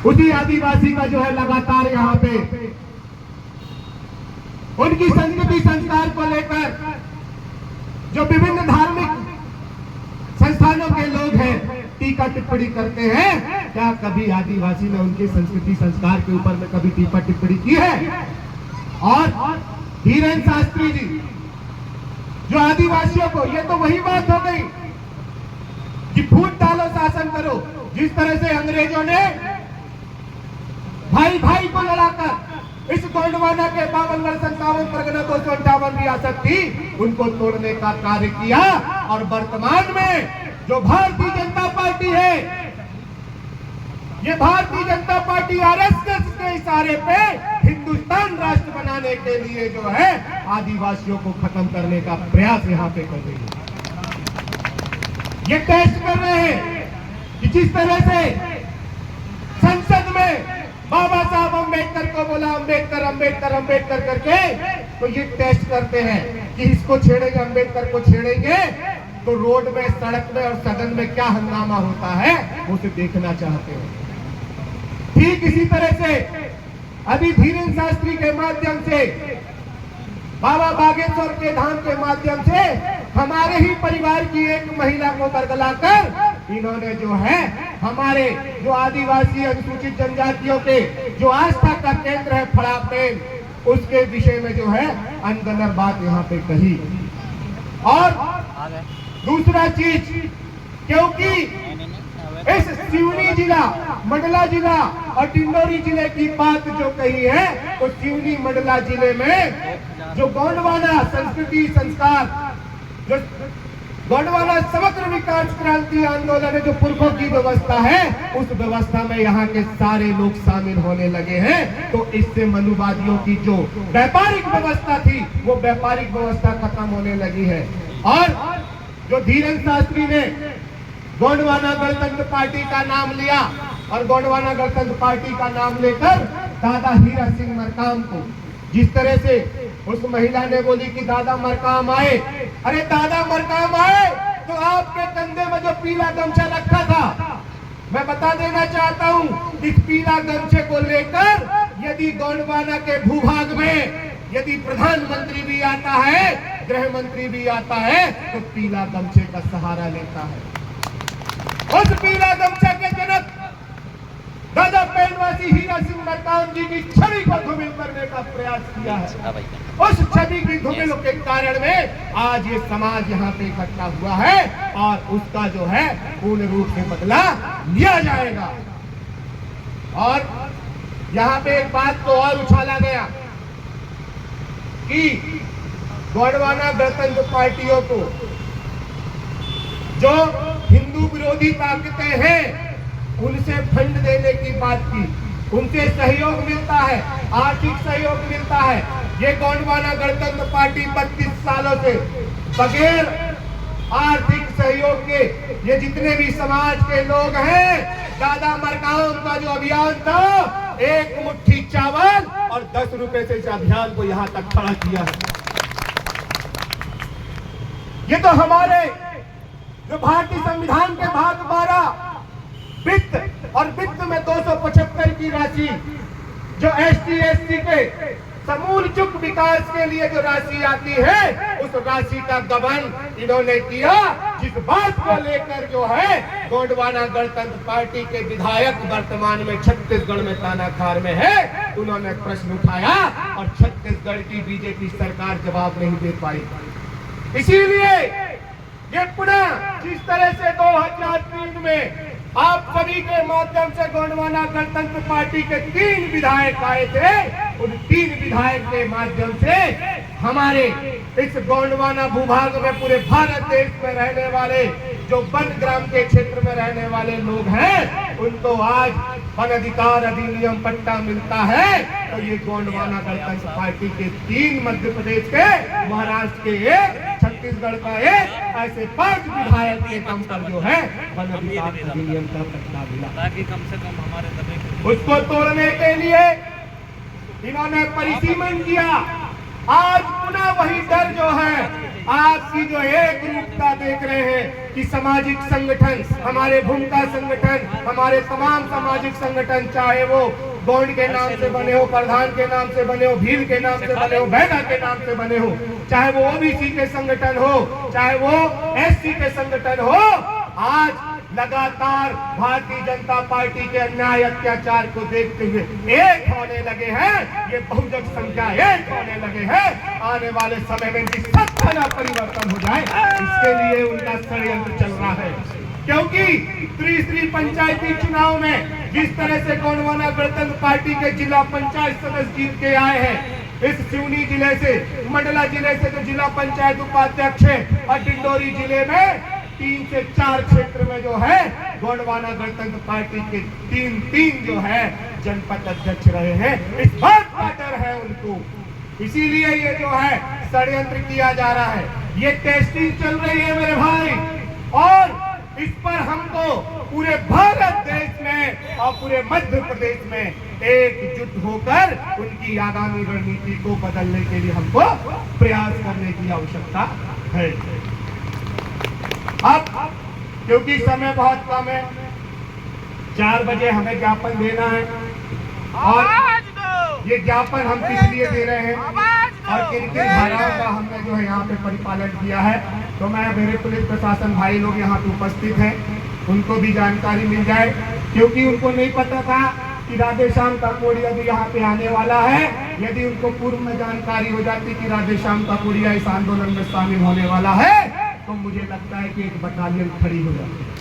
उसी आदिवासी का जो है लगातार यहाँ पे उनकी संस्कृति संस्कार को लेकर जो विभिन्न धार्मिक संस्थानों के लोग हैं टीका टिप्पणी करते हैं। क्या कभी आदिवासी ने उनके संस्कृति संस्कार के ऊपर में कभी टीका टिप्पणी की है? और धीरेन्द्र शास्त्री जी जो आदिवासियों को, ये तो वही बात हो गई कि फूट डालो शासन करो। जिस तरह से अंग्रेजों ने भाई भाई को लड़ाकर इस गोंडवाना के 52 57 परगना 258 रियासत थी उनको तोड़ने का कार्य किया। और वर्तमान में जो भारतीय जनता पार्टी है, ये भारतीय जनता पार्टी आरएसएस के इशारे पे हिंदुस्तान राष्ट्र बनाने के लिए जो है आदिवासियों को खत्म करने का प्रयास यहाँ पे कर रही है। ये टेस्ट कर रहे हैं कि जिस तरह से संसद में बाबा साहब अम्बेडकर को बोला अम्बेडकर अम्बेडकर अम्बेडकर करके, तो ये टेस्ट करते हैं कि इसको छेड़ेंगे, अम्बेडकर को छेड़ेंगे तो रोड में, सड़क में और सदन में क्या हंगामा होता है उसे देखना चाहते हैं। ठीक इसी तरह से अभी धीरेन्द्र शास्त्री के माध्यम से, बाबा बागेश्वर के धाम के माध्यम से हमारे ही परिवार की एक महिला को बरगलाकर इन्होंने जो है हमारे जो आदिवासी अनुसूचित जनजातियों के जो आस्था का केंद्र है फड़ाप्रेम, उसके विषय में जो है अनगनर बात यहाँ पे कही। और दूसरा चीज, क्योंकि इस सिवनी जिला, मंडला जिला और डिंडोरी जिले की बात जो कही है, तो सिवनी मंडला जिले में जो गोंडवाना संस्कृति संस्कार, जो गोंडवाना समग्र विकास क्रांति आंदोलन में जो पुरखों की व्यवस्था है, उस व्यवस्था में यहाँ के सारे लोग शामिल होने लगे हैं। तो इससे मनुवादियों की जो व्यापारिक व्यवस्था थी वो व्यापारिक व्यवस्था खत्म होने लगी है। और जो धीरेन्द्र शास्त्री ने गोंडवाना गणतंत्र पार्टी का नाम लिया और गोंडवाना गणतंत्र पार्टी का नाम लेकर दादा हीरा सिंह मरकाम को, जिस तरह से उस महिला ने बोली कि दादा मरकाम आए, अरे दादा मरकाम आए तो आपके कंधे में जो पीला गमछा रखा था, मैं बता देना चाहता हूँ इस पीला गमछे को लेकर यदि गोंडवाना के भूभाग में यदि प्रधानमंत्री भी आता है, गृह मंत्री भी आता है, तो पीला गमछे का सहारा लेता है। उस पीला गमछा के जनक दादा पेंडवासी हीरा सिंह मरकाम जी की छवि को धूमिल करने का प्रयास किया है। उस छवि की धूमिल के कारण में आज ये समाज यहाँ पे इकट्ठा हुआ है और उसका जो है पूर्ण रूप से बदला लिया जाएगा। और यहाँ पे एक बात को और उछाला गया कि गोंडवाना गणतंत्र पार्टियों को जो हिंदू विरोधी ताकतें हैं उनसे फंड देने की बात की, उनसे सहयोग मिलता है, आर्थिक सहयोग मिलता है। ये गोंडवाना गणतंत्र पार्टी 32 सालों से बगैर आर्थिक सहयोग के ये जितने भी समाज के लोग हैं, दादा मरकाम का जो अभियान था, एक मुट्ठी चावल और 10 रुपए से इस अभियान को यहाँ तक खड़ा किया है। ये तो हमारे जो भारतीय संविधान के भाग 12 वित्त और वित्त में 275 की राशि जो एसटी एससी के समूल चुक विकास के लिए जो राशि आती है, उस राशि का गबन इन्होंने किया। जिस बात को लेकर जो है गोंडवाना गणतंत्र पार्टी के विधायक वर्तमान में छत्तीसगढ़ में तानाखार में है, उन्होंने प्रश्न उठाया और छत्तीसगढ़ की बीजेपी सरकार जवाब नहीं दे पाई। इसीलिए ये पुनः जिस तरह से 2003 में आप सभी के माध्यम से गोंडवाना गणतंत्र पार्टी के 3 विधायक आए थे, उन 3 विधायक के माध्यम से हमारे इस गोंडवाना भूभाग में पूरे भारत देश में रहने वाले जो वन ग्राम के क्षेत्र में रहने वाले लोग हैं, उनको आज वन अधिकार अधिनियम पट्टा मिलता है। तो ये गोंडवाना गणतंत्र पार्टी के 3 मध्य प्रदेश के, महाराष्ट्र के 1, छत्तीसगढ़ का 1, ऐसे 5 विधायक के दम पर जो है वन अधिकार अधिनियम का पट्टा मिला, ताकि कम से कम हमारे दबे उसको तोड़ने के लिए इन्होंने परिसीमन किया आज पुनः वही डर जो है, आपकी जो एक रूपता देख रहे हैं कि सामाजिक संगठन, हमारे भूमिका संगठन, हमारे तमाम सामाजिक संगठन, चाहे वो गौंड के नाम से बने हो, प्रधान के नाम से बने हो, भील के नाम से बने हो, बैगा के नाम से बने हो, चाहे वो ओबीसी के संगठन हो, चाहे वो एससी के संगठन हो, आज लगातार भारतीय जनता पार्टी के अन्याय अत्याचार को देखते हुए एक होने लगे हैं। ये बहुजन संख्या एक होने लगे हैं। आने वाले समय में इनकी सत्ता ना परिवर्तन हो जाए, इसके लिए उनका षड्यंत्र चल रहा है। क्योंकि त्रिस्तरीय पंचायती चुनाव में जिस तरह से गोंडवाना गणतंत्र पार्टी के जिला पंचायत सदस्य जीत के आए हैं, इस सिवनी जिले से, मंडला जिले से जो जिला पंचायत उपाध्यक्ष है, और डिंडोरी जिले में 3 से 4 क्षेत्र में जो है गोंडवाना गणतंत्र पार्टी के 3 जो है जनपद अध्यक्ष रहे हैं। इस बात का डर है उनको, इसीलिए ये जो है षड्यंत्र किया जा रहा है। ये टेस्टिंग चल रही है मेरे भाई, और इस पर हमको पूरे भारत देश में और पूरे मध्य प्रदेश में एकजुट होकर उनकी आगामी रणनीति को बदलने के लिए हमको प्रयास करने की आवश्यकता है। अब क्योंकि समय बहुत कम है, 4 बजे हमें ज्ञापन देना है, और ये ज्ञापन हम किस लिए दे रहे हैं और किन किन धाराओं का हमने जो है यहाँ पे परिपालन किया है, तो मैं मेरे पुलिस प्रशासन भाई लोग यहाँ पे उपस्थित हैं, उनको भी जानकारी मिल जाए, क्योंकि उनको नहीं पता था कि राधेश्याम काकोड़िया भी यहाँ पे आने वाला है। यदि उनको पूर्व में जानकारी हो जाती कि राधेश्याम काकोड़िया इस आंदोलन में शामिल होने वाला है, तो मुझे लगता है कि एक बटालियन खड़ी हो जाती है।